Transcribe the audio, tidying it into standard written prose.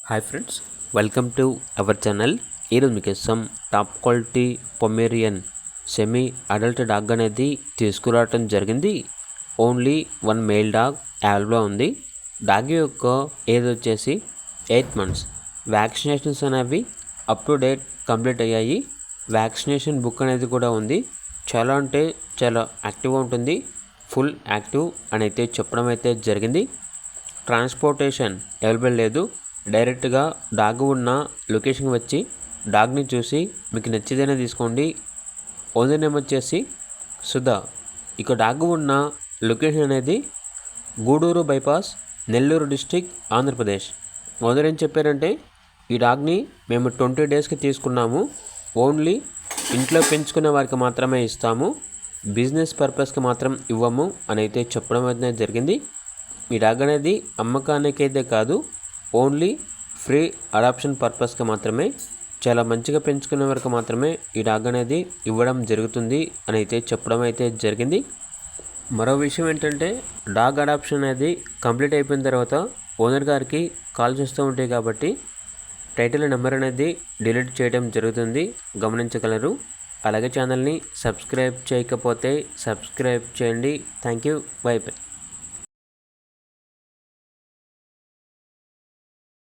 Hi friends, welcome to our channel. ఈరోజు మీకోసం top quality Pomeranian semi adult dog అనేది తీసుకురావటం జరిగింది. ఓన్లీ వన్ మేల్ డాగ్ అవైలబుల్గా ఉంది. డాగ్ యొక్క ఏజ్ వచ్చేసి 8 months. వ్యాక్సినేషన్స్ అనేవి అప్ టు డేట్ కంప్లీట్ అయ్యాయి. వ్యాక్సినేషన్ బుక్ అనేది కూడా ఉంది. చాలా అంటే చాలా యాక్టివ్గా ఉంటుంది. ఫుల్ యాక్టివ్ అని అయితే చెప్పడం అయితే జరిగింది. ట్రాన్స్పోర్టేషన్ అవైలబుల్ లేదు. డైరెక్ట్గా డాగ్ ఉన్న లొకేషన్కి వచ్చి డాగ్ని చూసి మీకు నచ్చితేనే తీసుకోండి. ఓనర్ నేమ్ వచ్చేసి సుధా. ఇక డాగ్ ఉన్న లొకేషన్ అనేది Gudur bypass, Nellore district, Andhra Pradesh. Owner ఏం చెప్పారంటే ఈ డాగ్ని మేము 20 daysకి తీసుకున్నాము. ఓన్లీ ఇంట్లో పెంచుకునే వారికి మాత్రమే ఇస్తాము, బిజినెస్ పర్పస్కి మాత్రం ఇవ్వము అని అయితే చెప్పడం అయితే జరిగింది. ఈ డాగ్ అనేది అమ్మకానికి అయితే కాదు, ఓన్లీ ఫ్రీ అడాప్షన్ పర్పస్కి మాత్రమే, చాలా మంచిగా పెంచుకునే వరకు మాత్రమే ఈ డాగ్ అనేది ఇవ్వడం జరుగుతుంది అని అయితే చెప్పడం అయితే జరిగింది. మరో విషయం ఏంటంటే డాగ్ అడాప్షన్ అనేది కంప్లీట్ అయిపోయిన తర్వాత ఓనర్ గారికి కాల్ చేస్తూ ఉంటాయి కాబట్టి టైటిల్ నెంబర్ అనేది డిలీట్ చేయడం జరుగుతుంది, గమనించగలరు. అలాగే ఛానల్ని సబ్స్క్రైబ్ చేయకపోతే సబ్స్క్రైబ్ చేయండి. Thank you. By by.